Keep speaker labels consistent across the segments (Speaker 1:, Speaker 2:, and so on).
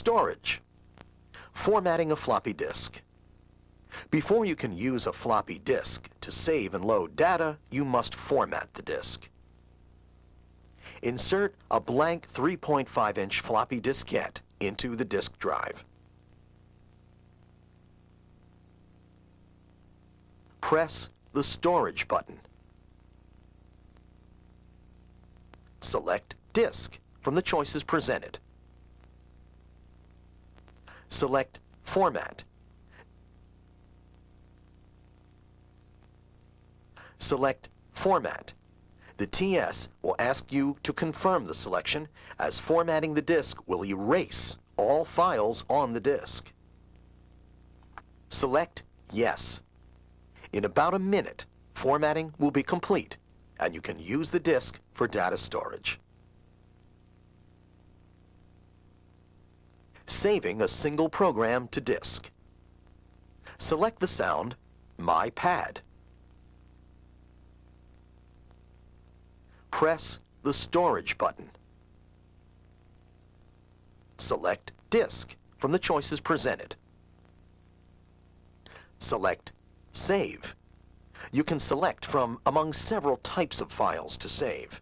Speaker 1: storage. Formatting a floppy disk. Before you can use a floppy disk to save and load data, you must format the disk. Insert a blank 3.5-inch floppy diskette into the disk drive. Press the Storage button. Select Disk from the choices presented. Select Format. Select Format. The TS will ask you to confirm the selection, as formatting the disk will erase all files on the disk. Select Yes. In about a minute, formatting will be complete, and you can use the disk for data storage. Saving a single program to disk. Select the sound My Pad. Press the Storage button. Select Disk from the choices presented. Select Save. You can select from among several types of files to save.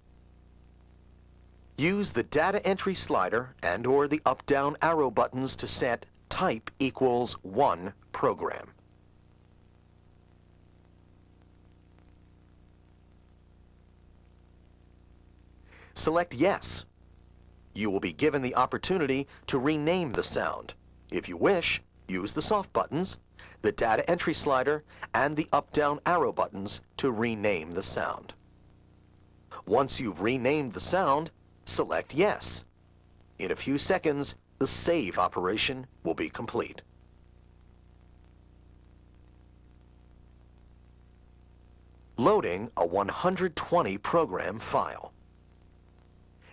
Speaker 1: Use the data entry slider and/or the up-down arrow buttons to set Type equals 1 program. Select Yes. You will be given the opportunity to rename the sound. If you wish, use the soft buttons, the data entry slider, and the up-down arrow buttons to rename the sound. Once you've renamed the sound, select Yes. In a few seconds, the save operation will be complete. Loading a 120 program file.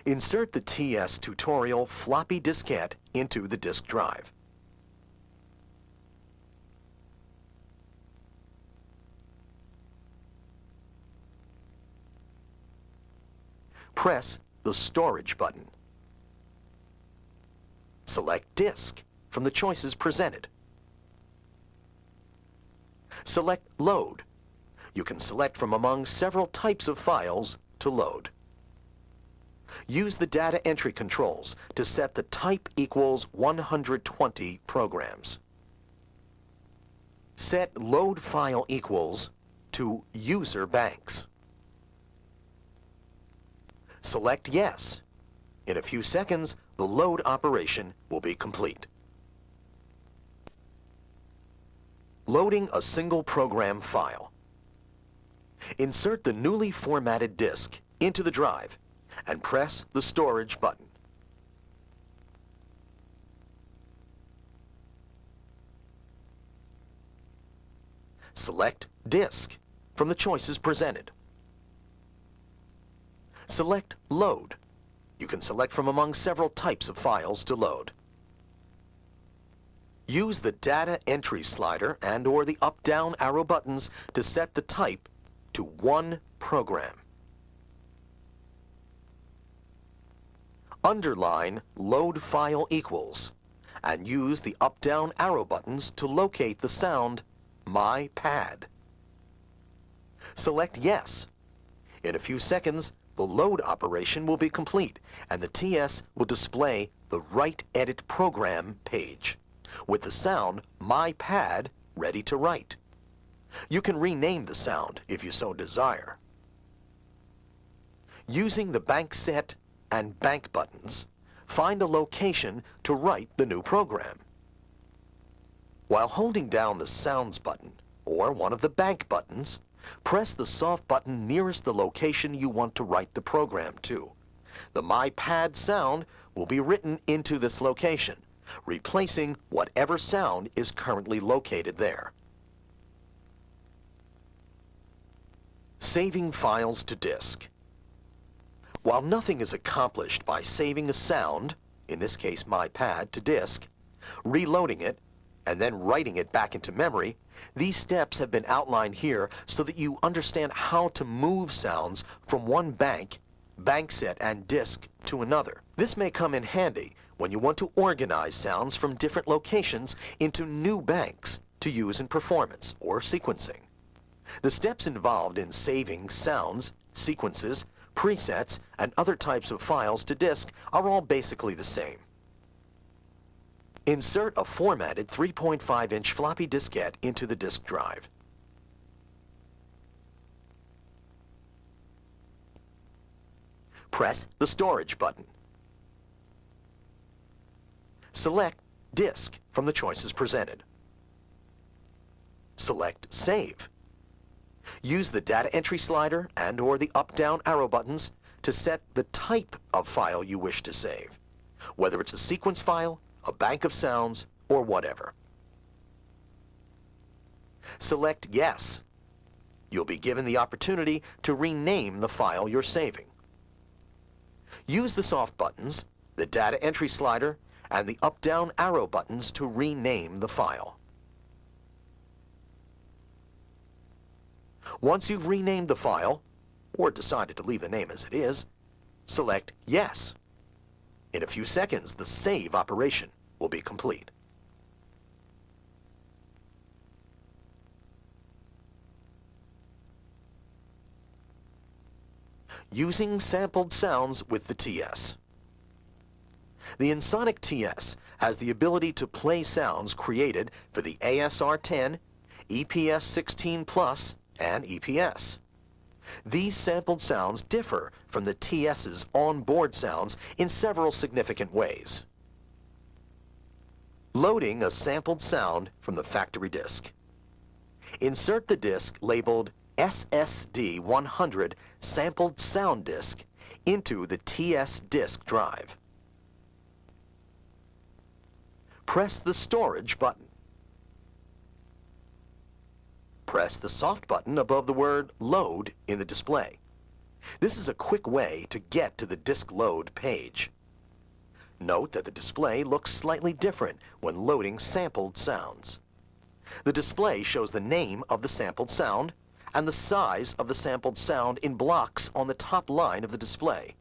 Speaker 1: Insert the TS tutorial floppy diskette into the disk drive. Press the Storage button. Select Disk from the choices presented. Select Load. You can select from among several types of files to load. Use the data entry controls to set the Type equals 120 programs. Set Load File Equals to User Banks. Select Yes. In a few seconds, the load operation will be complete. Loading a single program file. Insert the newly formatted disk into the drive and press the Storage button. Select Disk from the choices presented. Select Load. You can select from among several types of files to load. Use the data entry slider and/or the up-down arrow buttons to set the type to 1 program. Underline Load File Equals and use the up-down arrow buttons to locate the sound My Pad. Select Yes. In a few seconds, the load operation will be complete, and the TS will display the Write Edit Program page, with the sound My Pad ready to write. You can rename the sound if you so desire. Using the Bank Set and Bank buttons, find a location to write the new program. While holding down the Sounds button, or one of the Bank buttons, press the soft button nearest the location you want to write the program to. The My Pad sound will be written into this location, replacing whatever sound is currently located there. Saving files to disk. While nothing is accomplished by saving a sound, in this case My Pad, to disk, reloading it, and then writing it back into memory, these steps have been outlined here so that you understand how to move sounds from one bank set, and disk to another. This may come in handy when you want to organize sounds from different locations into new banks to use in performance or sequencing. The steps involved in saving sounds, sequences, presets, and other types of files to disk are all basically the same. Insert a formatted 3.5-inch floppy diskette into the disk drive. Press the Storage button. Select Disk from the choices presented. Select Save. Use the data entry slider and/or the up-down arrow buttons to set the type of file you wish to save, whether it's a sequence file, a bank of sounds, or whatever. Select Yes. You'll be given the opportunity to rename the file you're saving. Use the soft buttons, the data entry slider, and the up-down arrow buttons to rename the file. Once you've renamed the file, or decided to leave the name as it is, select Yes. In a few seconds, the save operation will be complete. Using sampled sounds with the TS. The Ensoniq TS has the ability to play sounds created for the ASR10, EPS16 Plus, and EPS. These sampled sounds differ from the TS's onboard sounds in several significant ways. Loading a sampled sound from the factory disk. Insert the disk labeled SSD100 Sampled Sound Disk into the TS disk drive. Press the Storage button. Press the soft button above the word Load in the display. This is a quick way to get to the disk load page. Note that the display looks slightly different when loading sampled sounds. The display shows the name of the sampled sound and the size of the sampled sound in blocks on the top line of the display.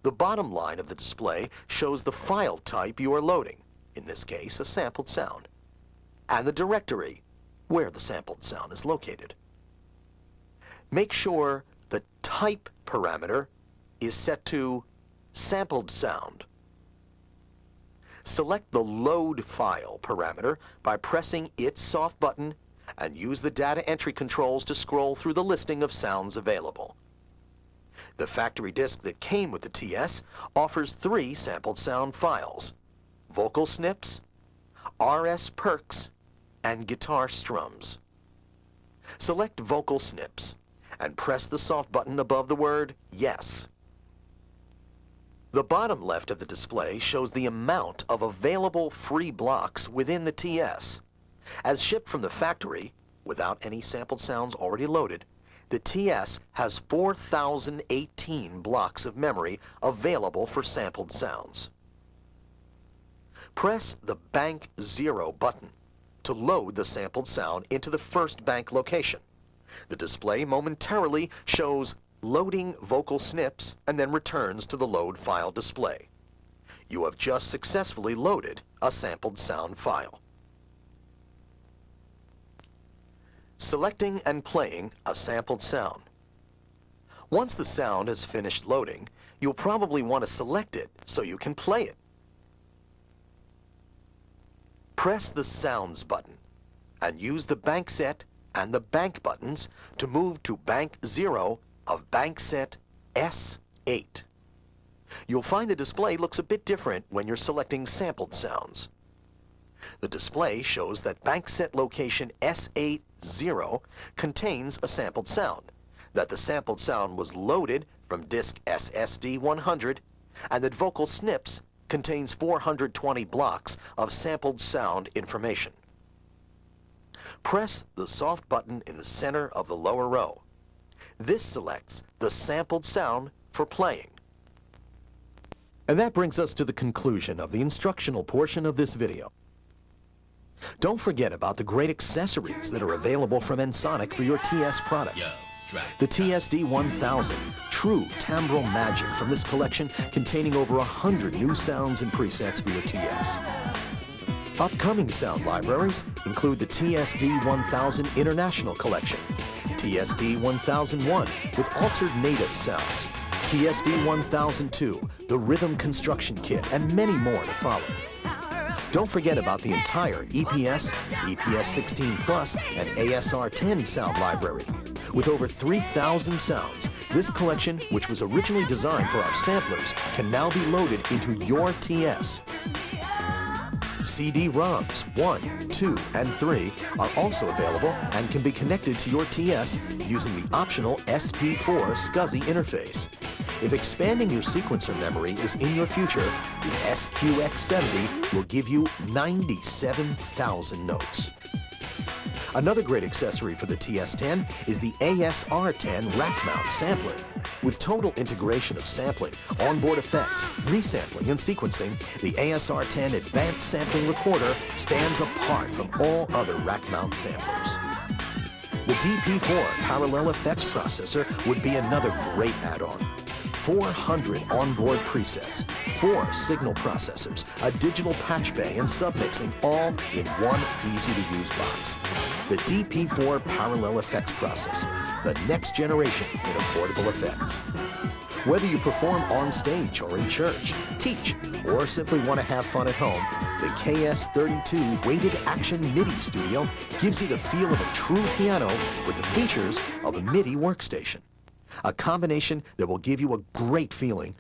Speaker 1: The bottom line of the display shows the file type you are loading, in this case a sampled sound, and the directory where the sampled sound is located. Make sure the type parameter is set to sampled sound. Select the load file parameter by pressing its soft button and use the data entry controls to scroll through the listing of sounds available. The factory disk that came with the TS offers 3 sampled sound files: vocal snips, RS perks, and guitar strums. Select vocal snips and press the soft button above the word Yes. The bottom left of the display shows the amount of available free blocks within the TS. As shipped from the factory, without any sampled sounds already loaded, the TS has 4,018 blocks of memory available for sampled sounds. Press the Bank 0 button to load the sampled sound into the first bank location. The display momentarily shows loading vocal snips and then returns to the load file display. You have just successfully loaded a sampled sound file. Selecting and playing a sampled sound. Once the sound has finished loading, you'll probably want to select it so you can play it. Press the Sounds button and use the bank set and the bank buttons to move to Bank 0 of bank set S8. You'll find the display looks a bit different when you're selecting sampled sounds. The display shows that bank set location S80 contains a sampled sound, that the sampled sound was loaded from disk SSD100, and that vocal snips contains 420 blocks of sampled sound information. Press the soft button in the center of the lower row. This selects the sampled sound for playing. And that brings us to the conclusion of the instructional portion of this video. Don't forget about the great accessories that are available from Ensoniq for your TS product. The TSD-1000, true timbral magic from this collection containing over 100 new sounds and presets for your TS. Upcoming sound libraries include the TSD-1000 International Collection, TSD-1001 with altered native sounds, TSD-1002, the Rhythm Construction Kit, and many more to follow. Don't forget about the entire EPS, EPS-16 Plus, and ASR-10 sound library. With over 3,000 sounds, this collection, which was originally designed for our samplers, can now be loaded into your TS. CD-ROMs 1, 2, and 3 are also available and can be connected to your TS using the optional SP4 SCSI interface. If expanding your sequencer memory is in your future, the SQX70 will give you 97,000 notes. Another great accessory for the TS10 is the ASR10 rack mount sampler. With total integration of sampling, onboard effects, resampling, and sequencing, the ASR10 Advanced Sampling Recorder stands apart from all other rack mount samplers. The DP4 Parallel Effects Processor would be another great add-on. 400 onboard presets, 4 signal processors, a digital patch bay, and submixing all in one easy-to-use box. The DP4 Parallel Effects Processor, the next generation in affordable effects. Whether you perform on stage or in church, teach, or simply want to have fun at home, the KS32 Weighted Action MIDI Studio gives you the feel of a true piano with the features of a MIDI workstation. A combination that will give you a great feeling